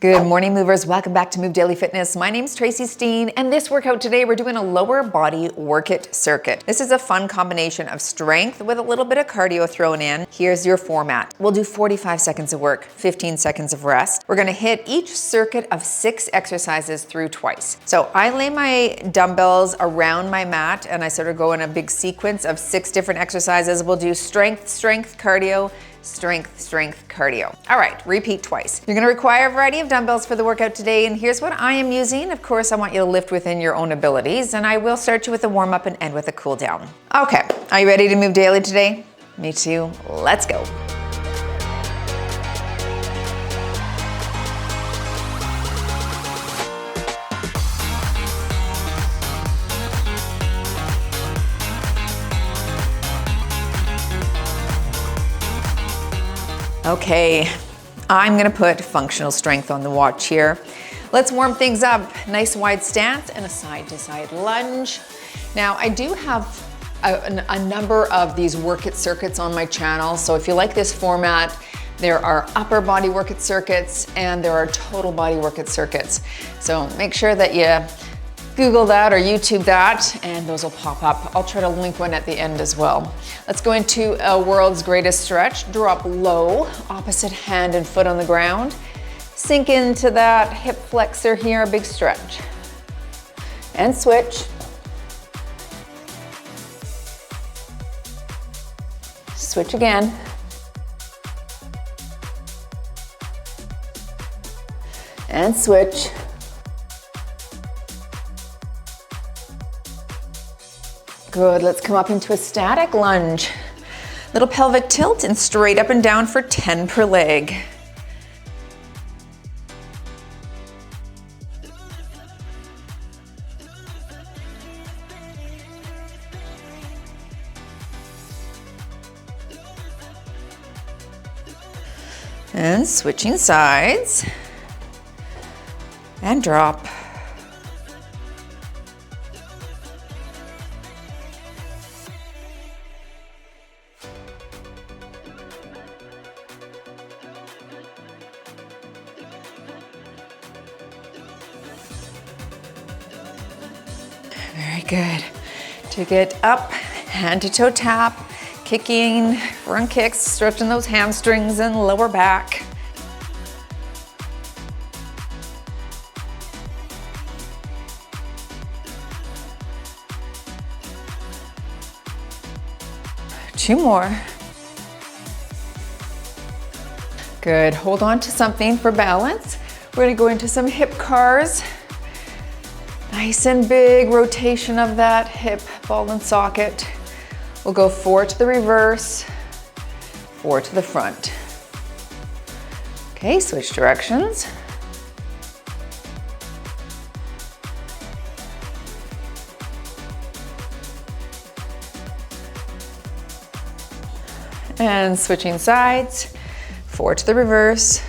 Good morning, movers. Welcome back to Move Daily Fitness. My name's Tracy Steen, and this workout today, we're doing a lower body work it circuit. This is a fun combination of strength with a little bit of cardio thrown in. Here's your format. We'll do 45 seconds of work, 15 seconds of rest. We're gonna hit each circuit of 6 exercises through twice. So I lay my dumbbells around my mat, and I sort of go in a big sequence of 6 different exercises. We'll do strength, cardio, strength, cardio. All right, repeat twice. You're gonna require a variety of dumbbells for the workout today, and here's what I am using. Of course, I want you to lift within your own abilities, and I will start you with a warm up and end with a cool down. Okay, are you ready to move daily today? Me too, let's go. Okay, I'm gonna put functional strength on the watch here. Let's warm things up. Nice wide stance and a side to side lunge. Now, I do have a number of these work it circuits on my channel. So if you like this format, there are upper body work it circuits and there are total body work it circuits. So make sure that you Google that or YouTube that, and those will pop up. I'll try to link one at the end as well. Let's go into a world's greatest stretch. Drop low, opposite hand and foot on the ground. Sink into that hip flexor here, big stretch. And switch. Switch again. And switch. Good, let's come up into a static lunge. Little pelvic tilt and straight up and down for 10 per leg. And switching sides. And drop. Very good. Take it up, hand to toe tap, kicking, front kicks, stretching those hamstrings and lower back. Two more. Good, hold on to something for balance. We're gonna go into some hip cars. Nice and big rotation of that hip ball and socket. We'll go 4 to the reverse, 4 to the front. Okay, switch directions. And switching sides, 4 to the reverse.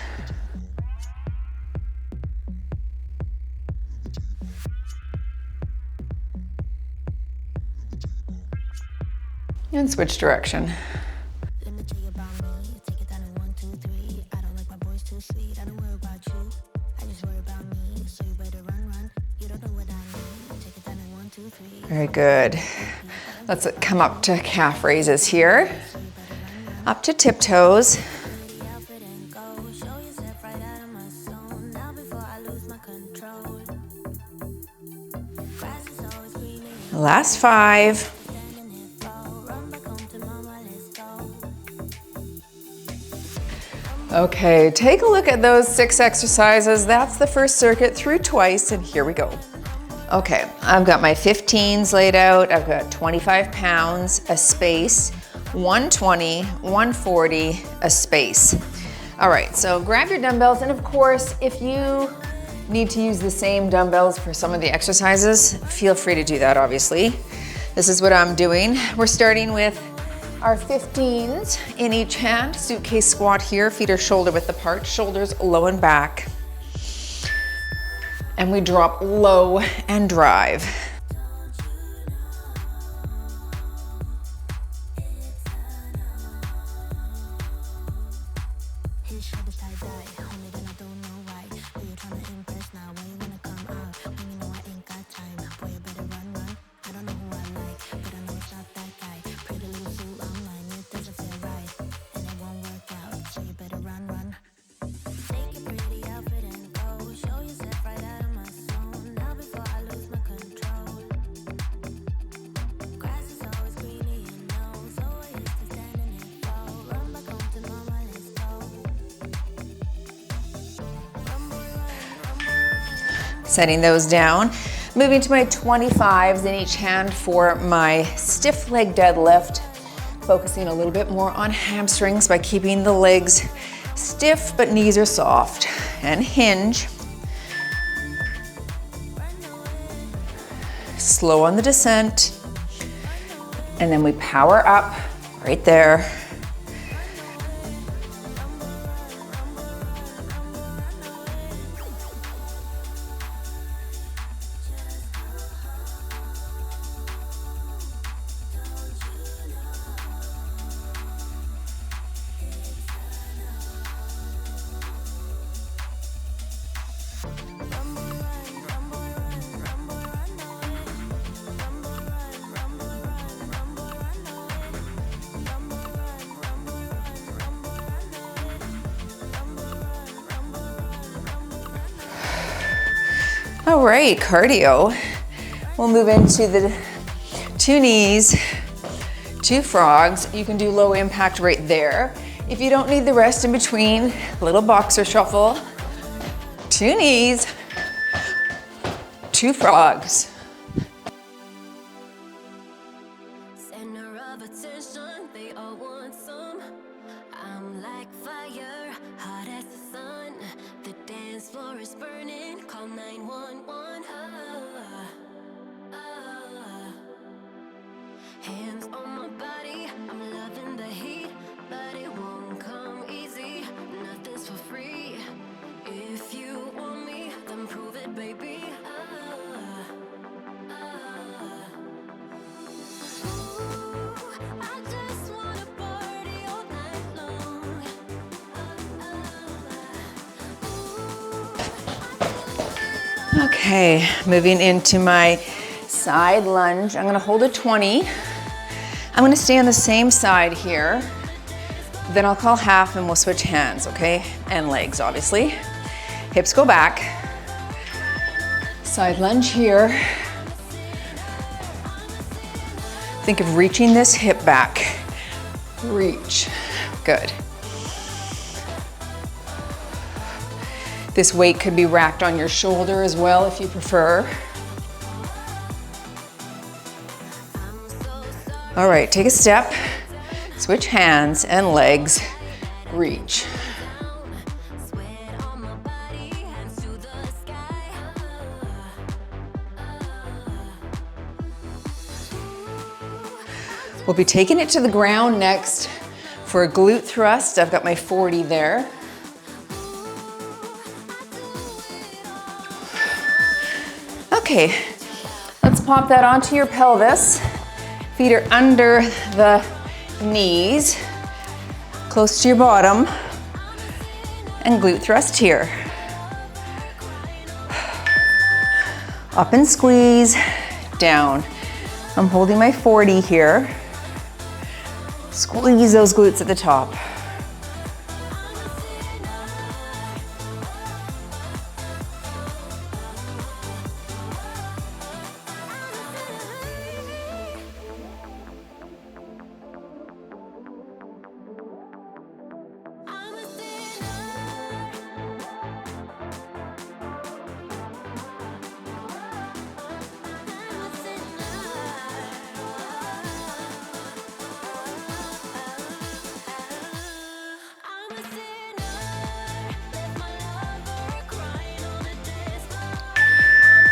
And switch direction. Very good. Let's come up to calf raises here. Up to tiptoes. Last 5. Okay, take a look at those 6 exercises. That's the first circuit through twice, and here we go. Okay, I've got my 15s laid out. I've got 25 pounds, a space, 120, 140, a space. All right, so grab your dumbbells, and of course, if you need to use the same dumbbells for some of the exercises, feel free to do that, obviously. This is what I'm doing. We're starting with our 15s in each hand, suitcase squat here, feet are shoulder width apart, shoulders low and back. And we drop low and drive. Setting those down. Moving to my 25s in each hand for my stiff leg deadlift. Focusing a little bit more on hamstrings by keeping the legs stiff, but knees are soft. And hinge. Slow on the descent. And then we power up right there. All right, cardio. We'll move into the 2 knees, 2 frogs. You can do low impact right there. If you don't need the rest in between, little boxer shuffle, 2 knees, 2 frogs. Center of attention, they all want some. I'm like fire, hot as the sun. The dance floor is burning, call 911. Hands on my body, I'm loving the heat, but it won't come easy. Nothing's for free. If you want me, then prove it, baby. I just wanna party all night long. Okay, moving into my side lunge. I'm gonna hold a 20. I'm gonna stay on the same side here. Then I'll call half and we'll switch hands, okay? And legs, obviously. Hips go back. Side lunge here. Think of reaching this hip back. Reach. Good. This weight could be racked on your shoulder as well if you prefer. All right, take a step, switch hands and legs, reach. We'll be taking it to the ground next for a glute thrust. I've got my 40 there. Okay, let's pop that onto your pelvis. Feet are under the knees, close to your bottom, and glute thrust here. Up and squeeze, down. I'm holding my 40 here. Squeeze those glutes at the top.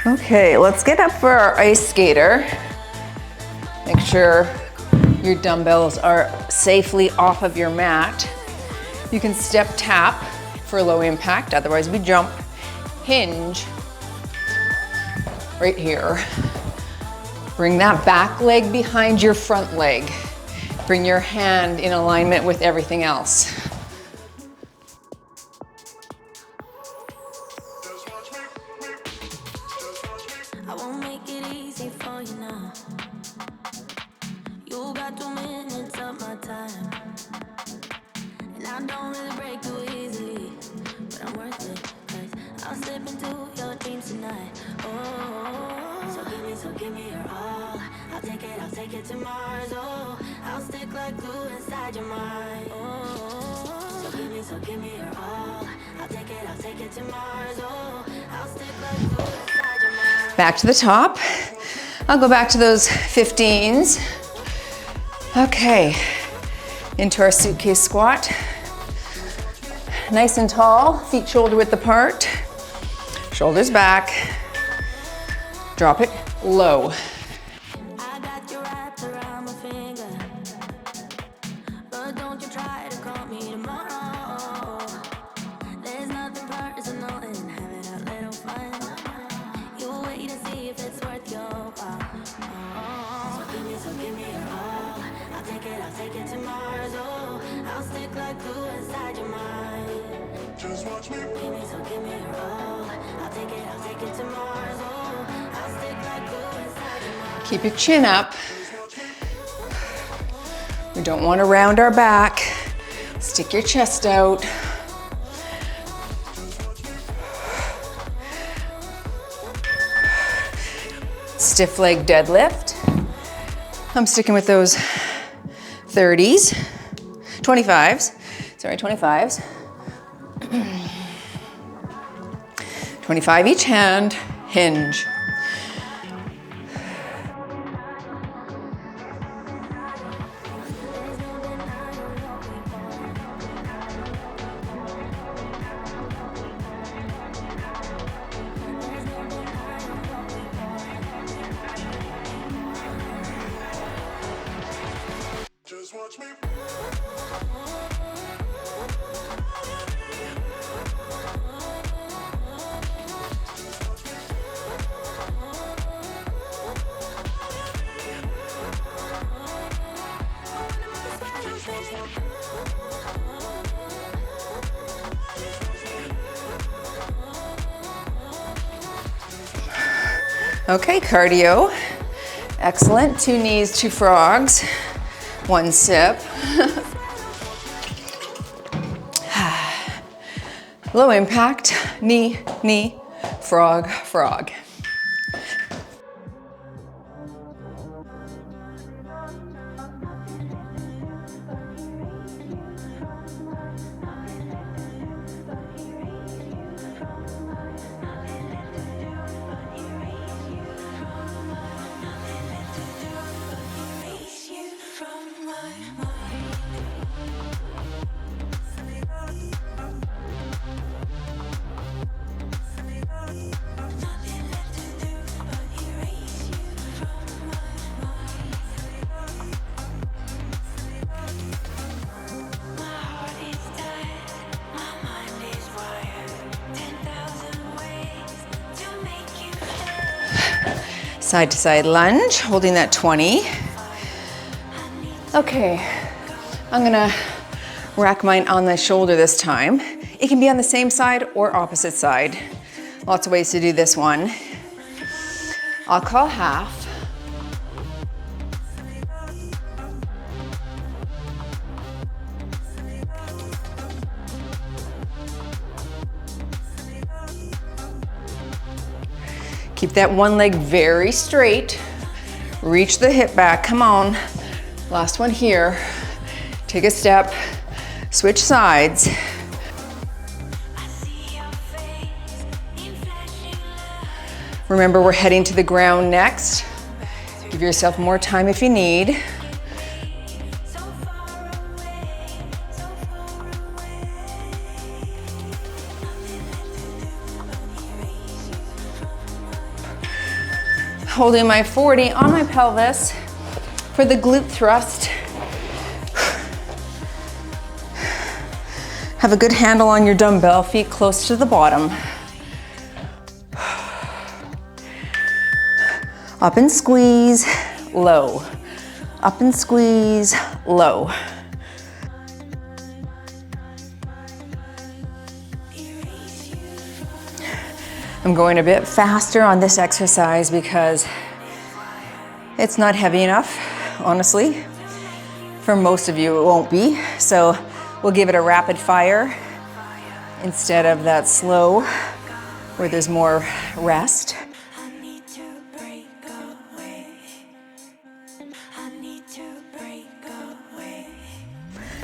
Okay, let's get up for our ice skater. Make sure your dumbbells are safely off of your mat. You can step tap for low impact, otherwise we jump. Hinge right here. Bring that back leg behind your front leg. Bring your hand in alignment with everything else. I won't make it easy for you now. You got 2 minutes of my time, and I don't really break too easily, but I'm worth it, 'cause I'll slip into your dreams tonight. Oh, so give me your all. I'll take it to Mars. Oh, I'll stick like glue inside your mind. Oh, so give me your all. I'll take it to Mars. Oh, I'll stick like glue. Back to the top. I'll go back to those 15s. Okay, into our suitcase squat. Nice and tall, feet shoulder width apart. Shoulders back. Drop it low. I got you wrapped around my finger, but don't you try to call me tomorrow. There's nothing personal in having a little fun. You wait and see if it's worth your while. So give me your all. I'll take it to Mars. Oh, I'll stick like glue inside your mind. Just watch me. Give me your all. I'll take it to Mars. Oh, I'll stick like glue inside your mind. Keep your chin up. We don't want to round our back. Stick your chest out. Stiff leg deadlift. I'm sticking with those 30s, 25s, sorry, 25s. 25 each hand, hinge. Just watch me. Okay, cardio. Excellent. 2 knees, 2 frogs. 1 sip. Low impact. Knee, knee, frog, frog. Side to side lunge, holding that 20. Okay, I'm gonna rack mine on the shoulder this time. It can be on the same side or opposite side. Lots of ways to do this one. I'll call half. Keep that one leg very straight. Reach the hip back, come on. Last one here. Take a step, switch sides. Remember, we're heading to the ground next. Give yourself more time if you need. Holding my 40 on my pelvis for the glute thrust. Have a good handle on your dumbbell, feet close to the bottom. Up and squeeze, low. Up and squeeze, low. I'm going a bit faster on this exercise because it's not heavy enough, honestly. For most of you, it won't be. So we'll give it a rapid fire instead of that slow where there's more rest.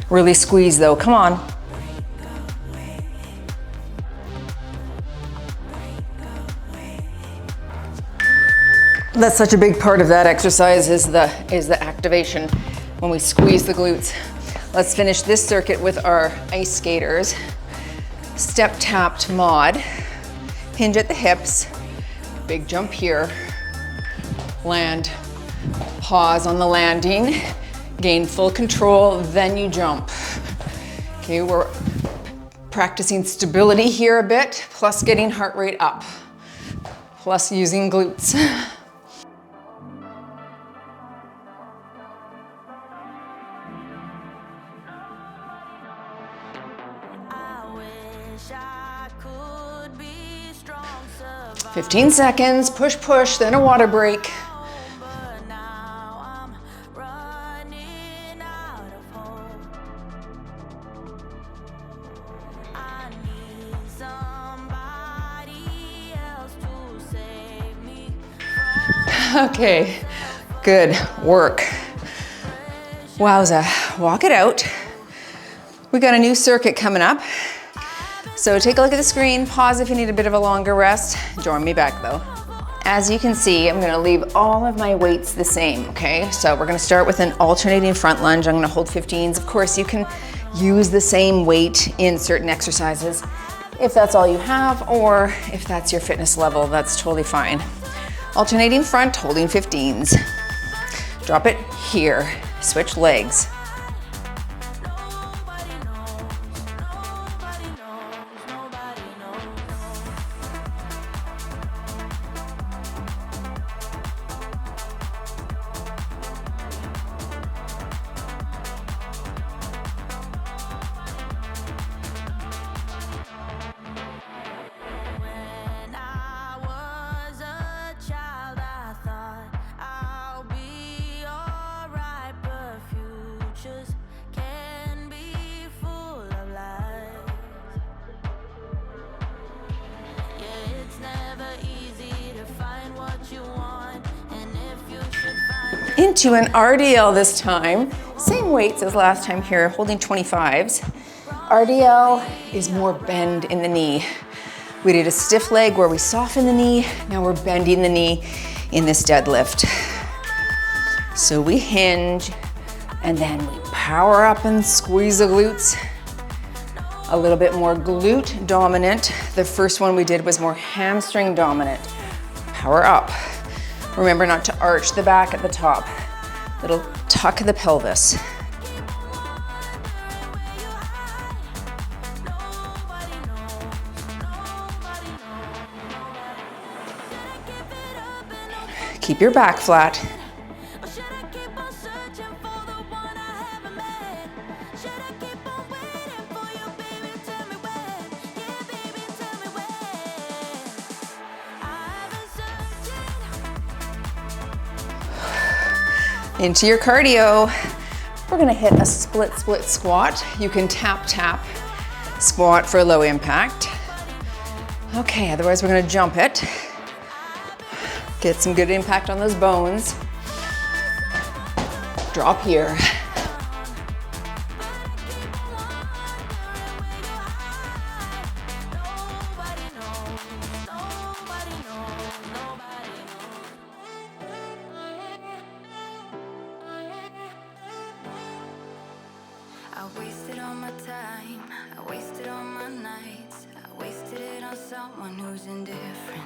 Really squeeze though, come on. That's such a big part of that exercise is the activation when we squeeze the glutes. Let's finish this circuit with our ice skaters. Step tapped mod, hinge at the hips, big jump here, land, pause on the landing, gain full control, then you jump. Okay, we're practicing stability here a bit, plus getting heart rate up, plus using glutes. I wish I could be strong, survive. 15 seconds, push, push, then a water break. But now I'm running out of hope. I need somebody else to save me from Okay, good work. Wowza, walk it out. We got a new circuit coming up. So take a look at the screen, pause if you need a bit of a longer rest. Join me back though. As you can see, I'm gonna leave all of my weights the same, okay? So we're gonna start with an alternating front lunge. I'm gonna hold 15s. Of course, you can use the same weight in certain exercises if that's all you have, or if that's your fitness level, that's totally fine. Alternating front, holding 15s. Drop it here, switch legs. nobody knows. 'Cause you want, and if you should find Into an RDL this time. Same weights as last time here, holding 25s. RDL is more bend in the knee. We did a stiff leg where we soften the knee. Now we're bending the knee in this deadlift. So we hinge and then we power up and squeeze the glutes. A little bit more glute dominant. The first one we did was more hamstring dominant. Power up. Remember not to arch the back at the top. Little tuck of the pelvis. Keep your back flat. or should I keep on searching for the one I haven't met? Should I keep on waiting for you, baby? Tell me when. Yeah, baby, tell me when. I've been searching. Into your cardio. We're gonna hit a split squat. You can tap squat for low impact. Okay, otherwise we're gonna jump it. Get some good impact on those bones. Drop here. Nobody knows, nobody knows, nobody knows. I wasted all my time, I wasted all my nights, I wasted it on someone who's indifferent.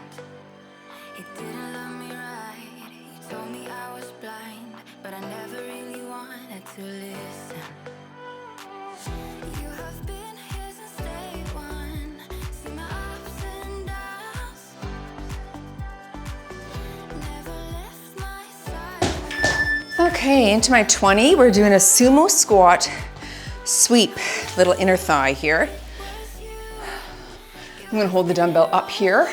He didn't love me right, he told me I was blind, but I never really wanted to listen. You have been here since day one, see my ups and downs, never left my side. Okay, into my 20. We're doing a sumo squat sweep. Little inner thigh here. I'm gonna hold the dumbbell up here.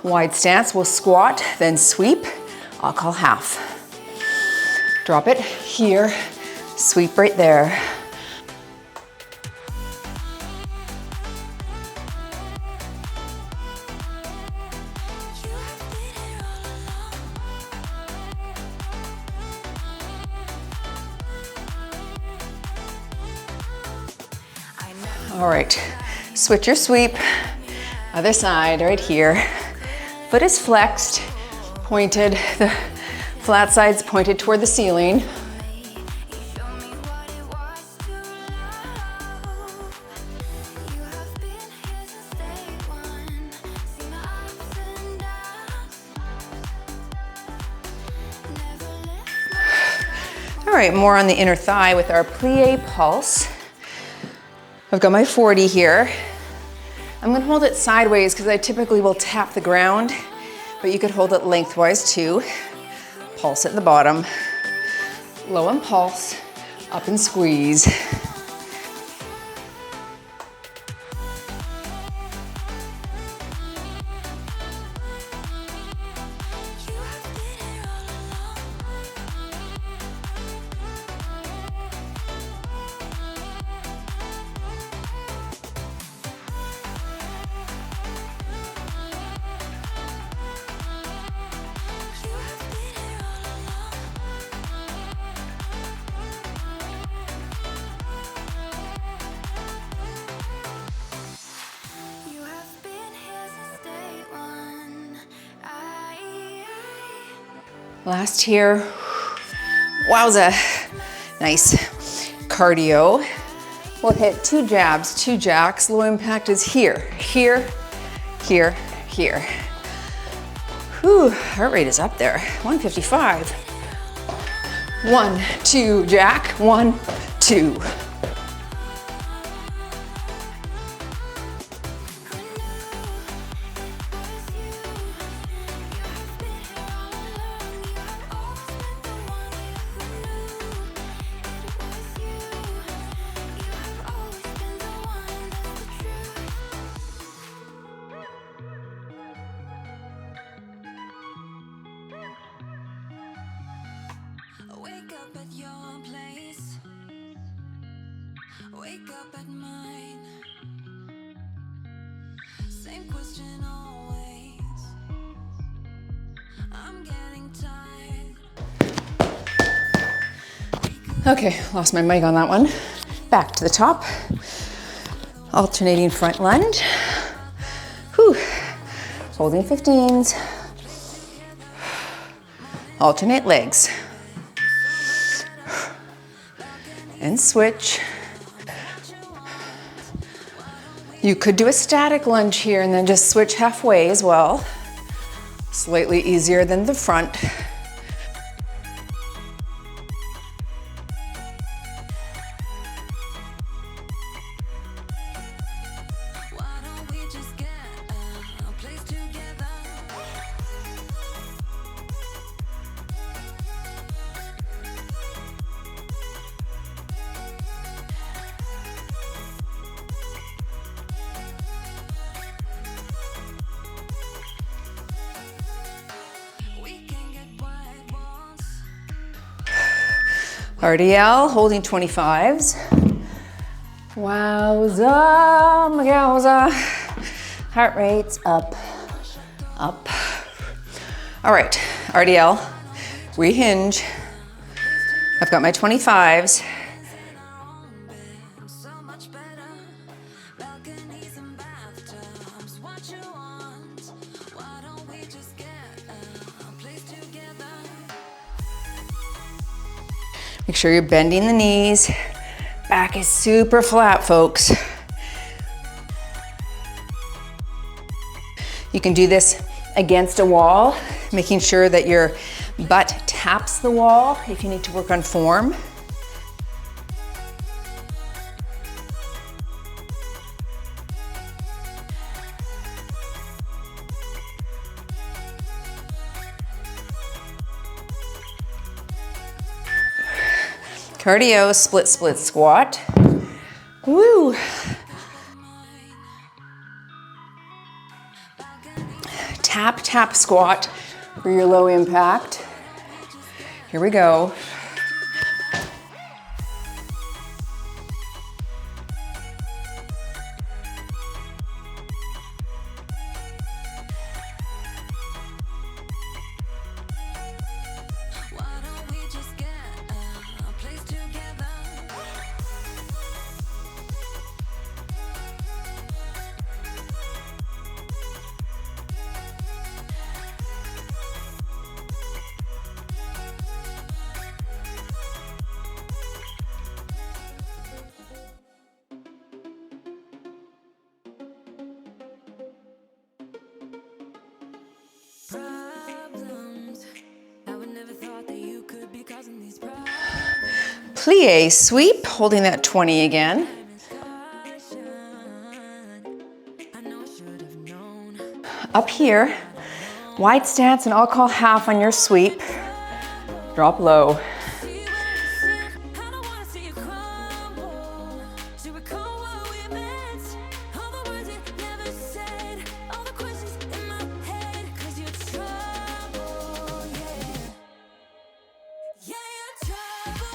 Wide stance, we'll squat, then sweep. I'll call half. Drop it here, sweep right there. You have been here all along. I never All right, switch your sweep. Other side, right here. Foot is flexed. pointed, the flat sides pointed toward the ceiling. All right, more on the inner thigh with our plie pulse. I've got my 40 here. I'm gonna hold it sideways because I typically will tap the ground, but you could hold it lengthwise too. Pulse at the bottom, low and pulse, up and squeeze. Last here. Wowza. Nice. Cardio. We'll hit 2 jabs, 2 jacks. Low impact is here, here, here, here. Whew, heart rate is up there. 155. 1, 2, jack. 1, 2. Wake up at your place, wake up at mine. Same question always. I'm getting tired. Okay, lost my mic on that one. Back to the top. Alternating front lunge. Whew. Holding 15s. Alternate legs. And switch. You could do a static lunge here and then just switch halfway as well. Slightly easier than the front. Why don't we just get a place together? We can get wide walls. RDL, holding 25s. Wowza, magowza. Heart rate's up, up. All right, RDL, rehinge. I've got my 25s. So much better. Balconies and bathtubs. What you want? Why don't we just get a place together? Make sure you're bending the knees. Back is super flat, folks. You can do this against a wall, making sure that your butt taps the wall if you need to work on form. Cardio, split, split, squat. Woo! Tap, tap, squat for your low impact. Here we go. Why don't we just get a place together? Problems. I would never thought that you could be causing these problems. Plie sweep, holding that 20 again. I know I should have known. Up here, wide stance, and I'll call half on your sweep. Drop low. See where you stand. I don't wanna see you crumble. To recall what we meant. All the words you never said. All the questions in my head. 'Cause you're trouble, yeah. Yeah, you're trouble.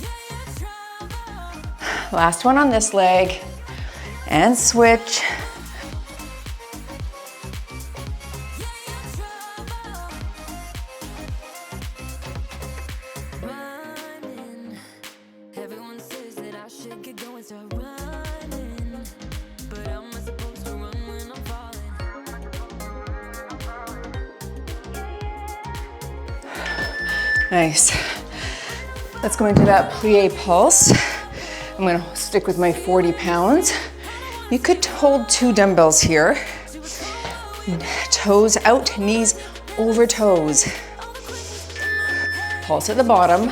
Yeah, you're trouble. Last one on this leg, and switch. Yeah, you're trouble. Running. Everyone says that I should get going, start running. But how am I supposed to run when I'm falling? Nice. Let's go into that plie pulse. I'm gonna stick with my 40 pounds. You could hold 2 dumbbells here. Toes out, knees over toes. Pulse at the bottom,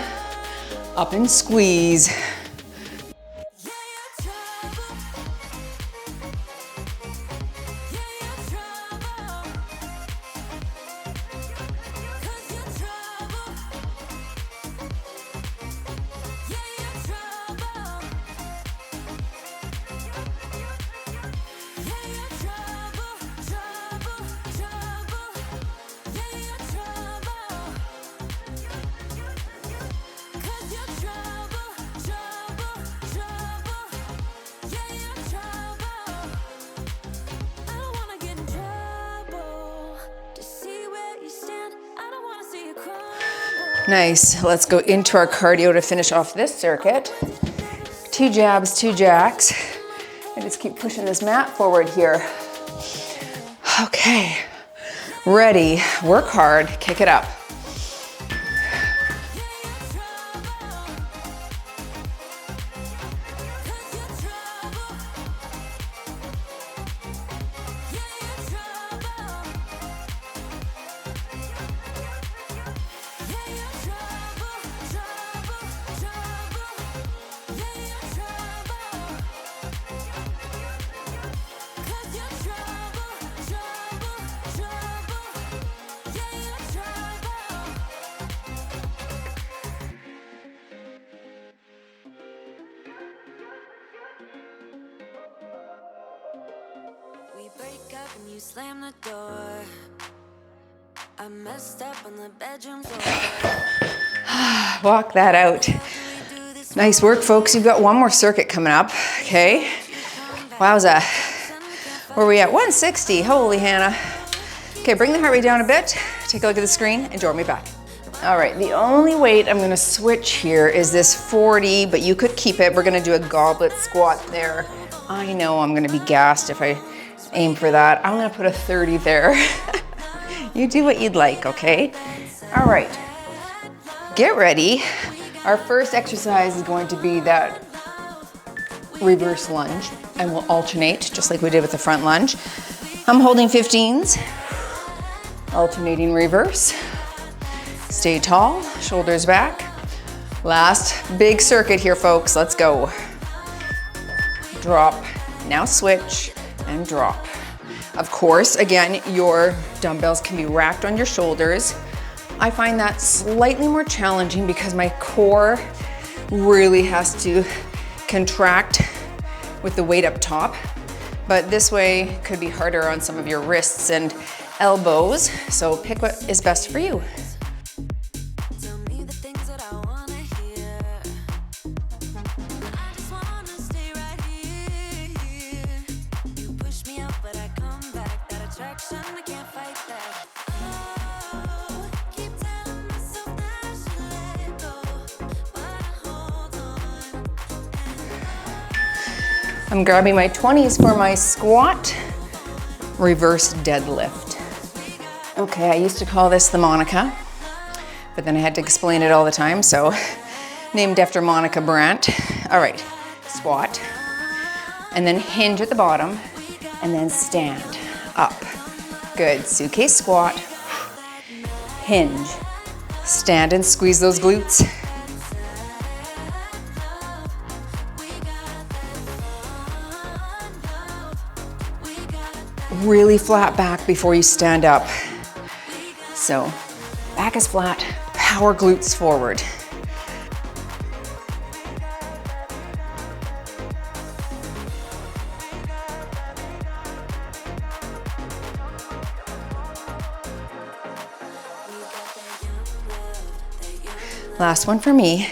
up and squeeze. Yeah, you're trouble. Yeah, you're trouble. 'Cause you're trouble. Yeah, you're trouble. Yeah, you're trouble, trouble, trouble. Yeah, you're trouble. 'Cause you're trouble, trouble, trouble. Yeah, you're trouble. I don't wanna get in trouble. To see where you stand, I don't wanna see you crumble. Nice. Let's go into our cardio to finish off this circuit. 2 jabs, 2 jacks. And just keep pushing this mat forward here. Okay. Ready. Work hard. Kick it up. We break up and you slam the door. I messed up on the bedroom floor. Walk that out. Nice work, folks. You've got one more circuit coming up, okay? Wowza. Where are we at? 160. Holy Hannah. Okay, bring the heart rate down a bit. Take a look at the screen and draw me back. All right, the only weight I'm gonna switch here is this 40, but you could keep it. We're gonna do a goblet squat there. I know I'm gonna be gassed if I aim for that. I'm gonna put a 30 there. You do what you'd like, okay? All right, get ready. Our first exercise is going to be that reverse lunge, and we'll alternate just like we did with the front lunge. I'm holding 15s, alternating reverse. Stay tall, shoulders back. Last big circuit here, folks. Let's go. Drop, now switch and drop. Of course, again, your dumbbells can be racked on your shoulders. I find that slightly more challenging because my core really has to contract with the weight up top. But this way could be harder on some of your wrists and elbows. So pick what is best for you. Tell me the things that I wanna hear. I just wanna stay right here. You push me out, but I come back. That attraction, I can't fight that. Oh, keep telling myself that I should let go, but I hold on. I'm grabbing my 20s for my squat, reverse deadlift. Okay, I used to call this the Monica, but then I had to explain it all the time, so named after Monica Brandt. All right, squat, and then hinge at the bottom, and then stand. up. Good, suitcase squat, hinge. Stand and squeeze those glutes. Really flat back before you stand up. So, back is flat, power glutes forward. Last one for me.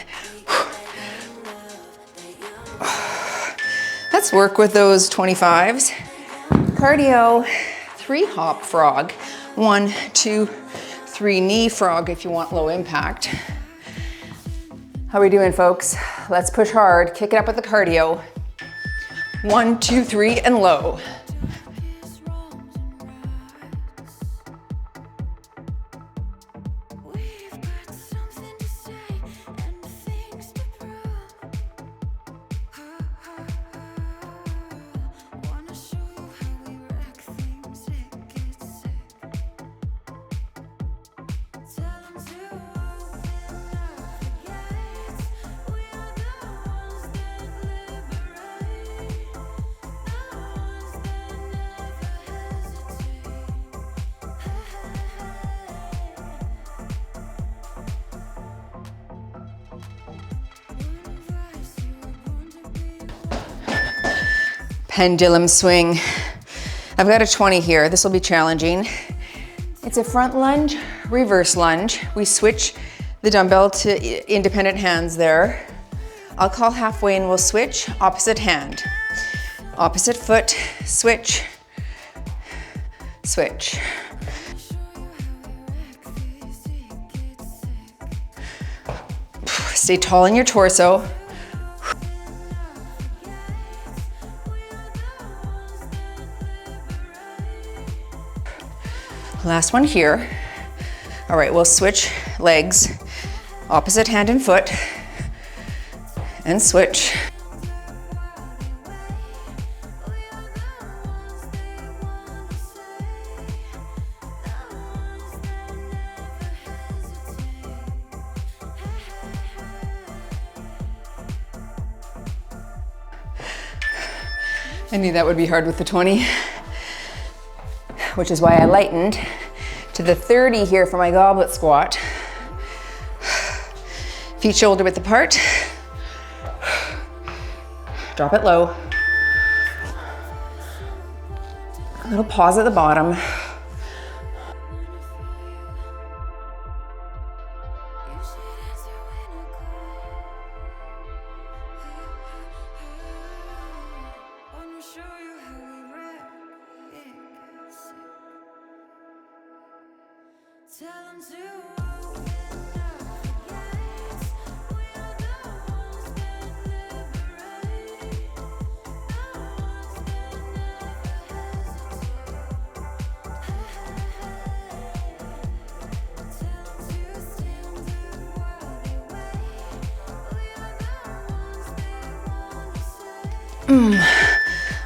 Let's work with those 25s. Cardio, 3 hop frog. 1, 2, 3 knee frog if you want low impact. How are we doing, folks? Let's push hard, kick it up with the cardio. 1, 2, 3, and low. Pendulum swing. I've got a 20 here. This will be challenging. It's a front lunge, reverse lunge. We switch the dumbbell to independent hands there. I'll call halfway and we'll switch, opposite hand. Opposite foot, switch, switch. Stay tall in your torso. Last one here. All right, we'll switch legs, opposite hand and foot, and switch. I knew that would be hard with the 20. Which is why I lightened to the 30 here for my goblet squat. Feet shoulder width apart. Drop it low. A little pause at the bottom.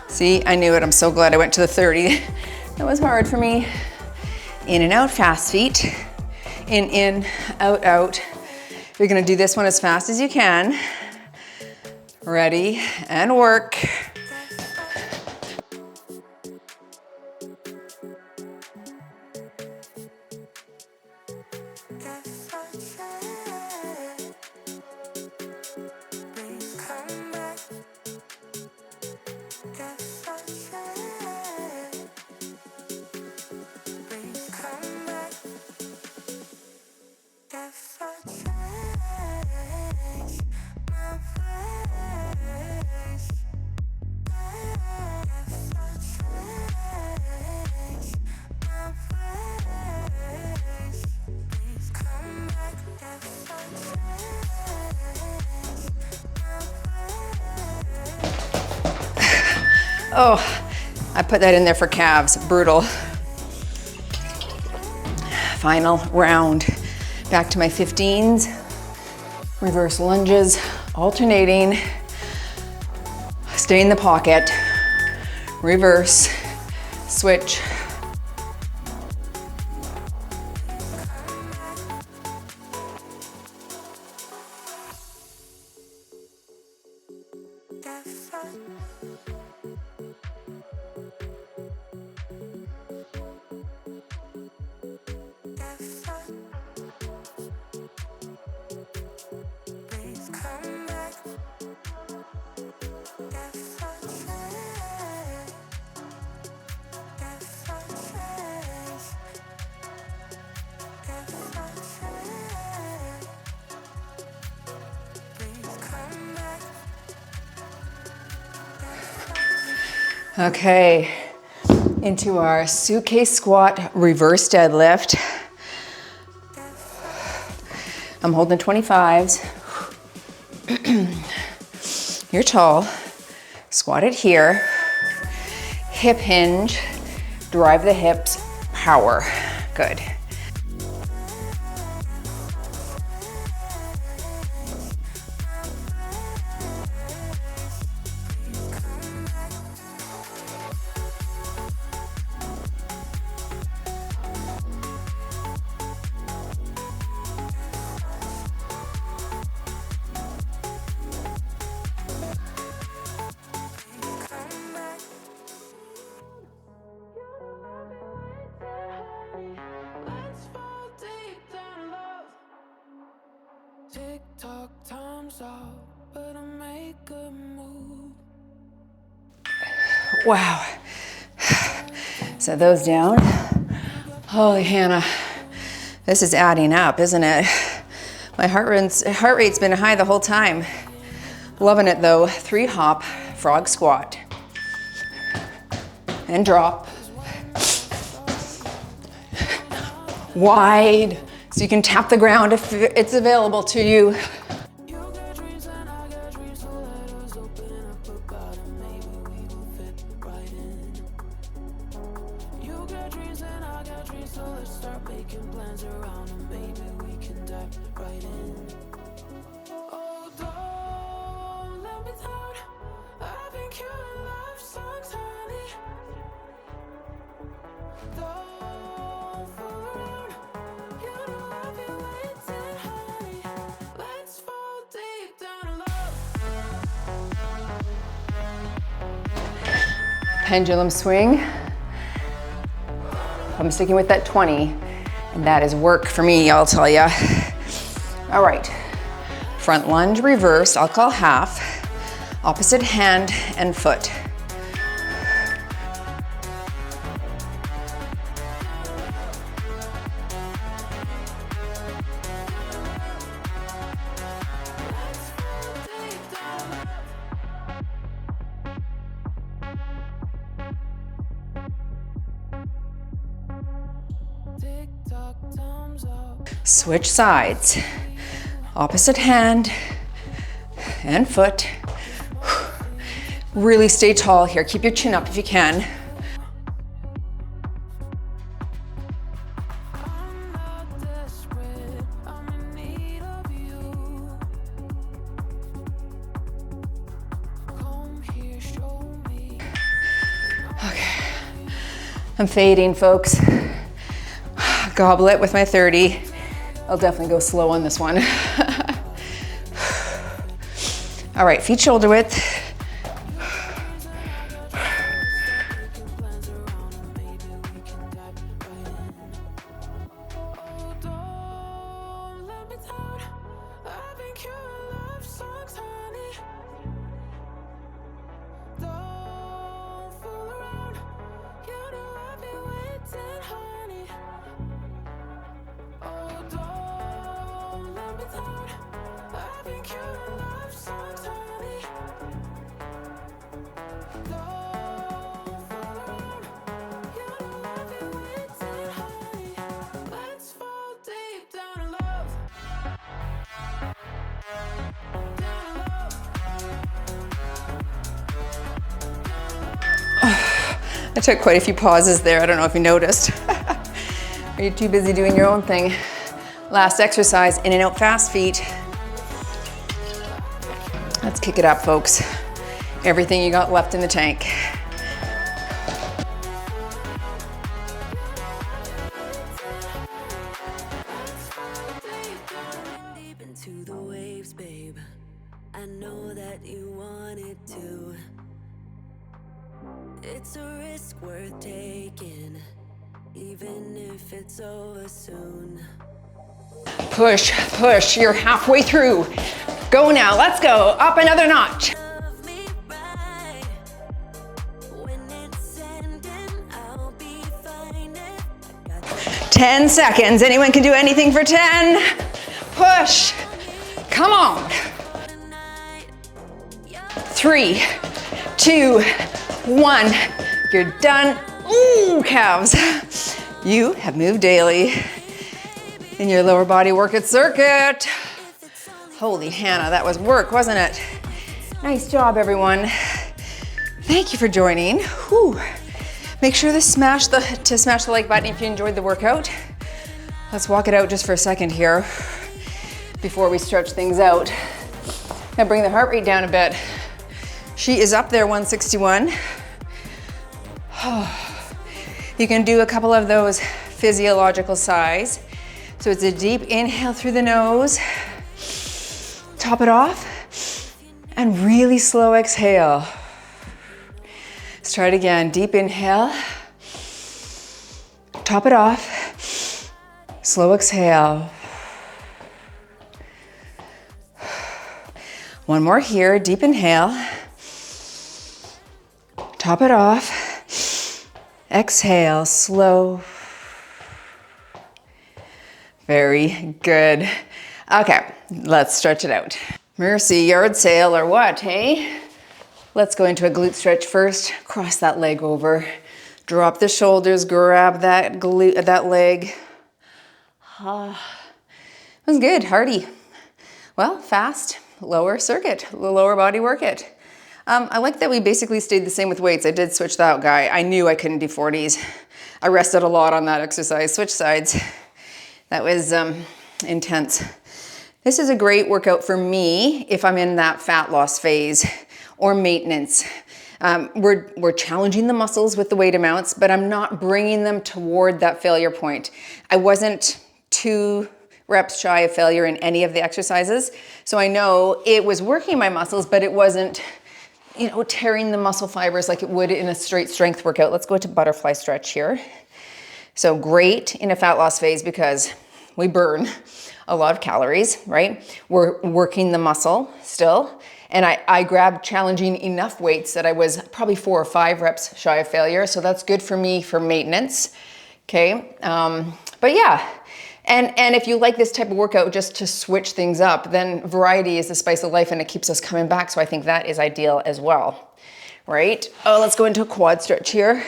See, I knew it. I'm so glad I went to the 30. That was hard for me. In and out, fast feet. In, out, out. You're gonna do this one as fast as you can. Ready, and work. Oh, I put that in there for calves, brutal. Final round. Back to my 15s. Reverse lunges, alternating. Stay in the pocket. Reverse, switch, Okay, into our suitcase squat reverse deadlift. I'm holding 25s. You're tall. Squat it here. Hip hinge. Drive the hips. Power. Good. Tick-tock, time's up, but I make a move. Wow. Set those down. Holy Hannah, this is adding up, isn't it? My heart rate's been high the whole time. Loving it though. 3 hop, frog squat. And drop. Wide, so you can tap the ground if it's available to you. You got dreams and I got dreams, so let us open up about it. Maybe we will fit right in. You got dreams and I got dreams, so let's start making plans around them. Maybe we can dive right in. Oh, don't let me down. I've been killing love songs, honey. Don't fool around. You know I've been waiting, honey. Let's fall deep down in love. Pendulum swing. I'm sticking with that 20, and that is work for me, I'll tell ya. All right, front lunge, reverse, I'll call half, opposite hand and foot. Tick-tock, time's up. Switch sides, opposite hand and foot. Really stay tall here. Keep your chin up if you can. I'm not desperate, I'm in need of you. Come here, show me. Okay, I'm fading, folks. Goblet with my 30. I'll definitely go slow on this one. All right, feet shoulder width. Plans around them, maybe we can dive right in. Oh, don't let me down. I've been killing love songs, honey. Don't fool around. You know I've been waiting, honey. Oh, don't let me down. I've been killing love songs, honey. Don't fool around. You know I've been waiting, honey. Let's fall deep down in love. Down in love. I took quite a few pauses there. I don't know if you noticed. Are you too busy doing your own thing? Last exercise, in and out fast feet. Let's kick it up, folks. Everything you got left in the tank. Deep into the waves, babe. I know that you wanted to. It's a risk worth taking, even if it's over soon. Push, push, you're halfway through. Go now, let's go, up another notch. Love me right. When it's ending, I'll be fine. I got 10 seconds, anyone can do anything for 10. Push, come on. tonight. 3, 2, 1. You're done. Ooh, calves. You have moved daily in your lower body workout circuit. Holy Hannah, that was work, wasn't it? Nice job, everyone. Thank you for joining. Whew. Make sure to smash the like button if you enjoyed the workout. Let's walk it out just for a second here before we stretch things out. Now bring the heart rate down a bit. She is up there, 161. You can do a couple of those physiological sighs. So it's a deep inhale through the nose, top it off, and really slow exhale. Let's try it again. Deep inhale, top it off, slow exhale. One more here, deep inhale, top it off, exhale, slow. Very good. Okay, let's stretch it out. Mercy, yard sale or what, hey? Let's go into a glute stretch first. Cross that leg over. Drop the shoulders, grab that glute, that leg. It was good, hearty. Well, fast, lower circuit, lower body workout. I like that we basically stayed the same with weights. I did switch that guy. I knew I couldn't do 40s. I rested a lot on that exercise. Switch sides. That was intense. This is a great workout for me if I'm in that fat loss phase or maintenance. We're challenging the muscles with the weight amounts, but I'm not bringing them toward that failure point. I wasn't 2 reps shy of failure in any of the exercises. So I know it was working my muscles, but it wasn't, tearing the muscle fibers like it would in a straight strength workout. Let's go to butterfly stretch here. So great in a fat loss phase because we burn a lot of calories, right? We're working the muscle still. And I grabbed challenging enough weights that I was probably 4 or 5 reps shy of failure. So that's good for me for maintenance. Okay. But yeah. And if you like this type of workout just to switch things up, then variety is the spice of life and it keeps us coming back. So I think that is ideal as well, right? Oh, let's go into a quad stretch here.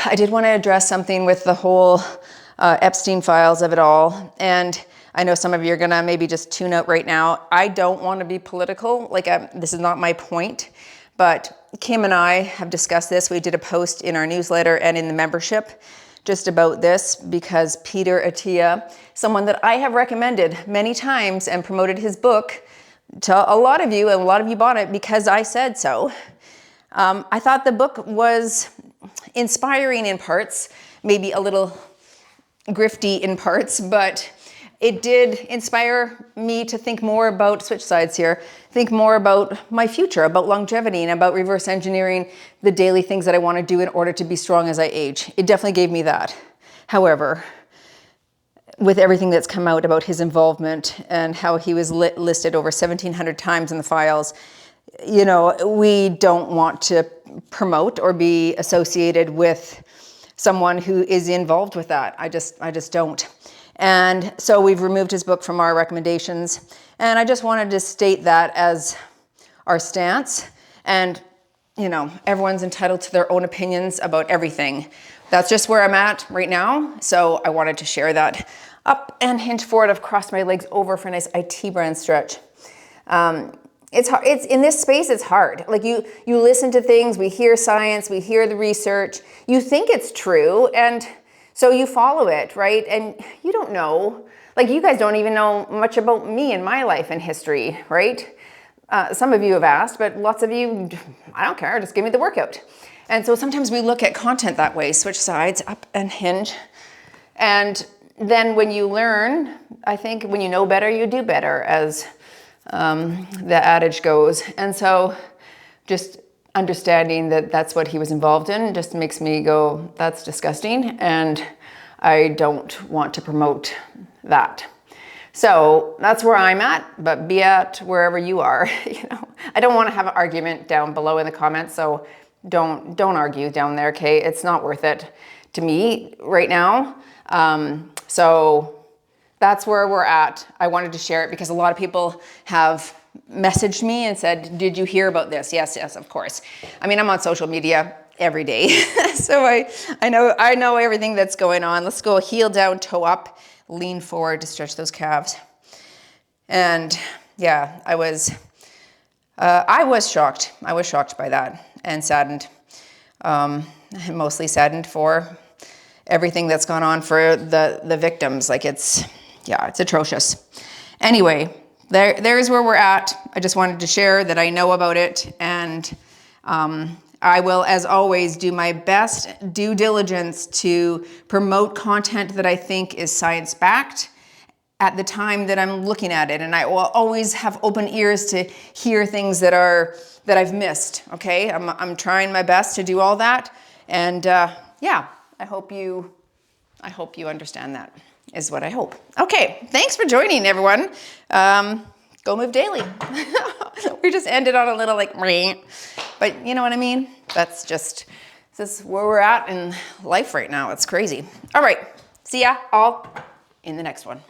I did want to address something with the whole Epstein files of it all. And I know some of you are going to maybe just tune out right now. I don't want to be political. This is not my point. But Kim and I have discussed this. We did a post in our newsletter and in the membership just about this because Peter Attia, someone that I have recommended many times and promoted his book to a lot of you, and a lot of you bought it because I said so. I thought the book was inspiring in parts, maybe a little grifty in parts, but it did inspire me to think more about, switch sides here, think more about my future, about longevity and about reverse engineering the daily things that I want to do in order to be strong as I age. It definitely gave me that. However, with everything that's come out about his involvement and how he was listed over 1,700 times in the files, we don't want to promote or be associated with someone who is involved with that. I just don't. And so we've removed his book from our recommendations. And I just wanted to state that as our stance. And, everyone's entitled to their own opinions about everything. That's just where I'm at right now. So I wanted to share that. Up and hinge forward. I've crossed my legs over for a nice IT brand stretch. It's hard. It's in this space. It's hard. Like you listen to things, we hear science, we hear the research, you think it's true. And so you follow it, right? And you don't know, you guys don't even know much about me and my life and history, right? Some of you have asked, but lots of you, I don't care, just give me the workout. And so sometimes we look at content that way, switch sides, up and hinge. And then when you learn, I think when you know better, you do better, as the adage goes. And so just understanding that that's what he was involved in just makes me go, that's disgusting. And I don't want to promote that. So that's where I'm at, but be at wherever you are. I don't want to have an argument down below in the comments. So don't argue down there. Okay. It's not worth it to me right now. So that's where we're at. I wanted to share it because a lot of people have messaged me and said, did you hear about this? Yes, of course. I mean, I'm on social media every day. So I know everything that's going on. Let's go heel down, toe up, lean forward to stretch those calves. And yeah, I was shocked. I was shocked by that and saddened. Mostly saddened for everything that's gone on for the victims. Like it's atrocious. Anyway, there's where we're at. I just wanted to share that I know about it, and I will, as always, do my best due diligence to promote content that I think is science-backed at the time that I'm looking at it. And I will always have open ears to hear things that I've missed, okay? I'm trying my best to do all that. And yeah, I hope you understand that, is what I hope. Okay, thanks for joining, everyone. Go move daily. We just ended on a little like, but you know what I mean? This is where we're at in life right now. It's crazy. All right, see ya all in the next one.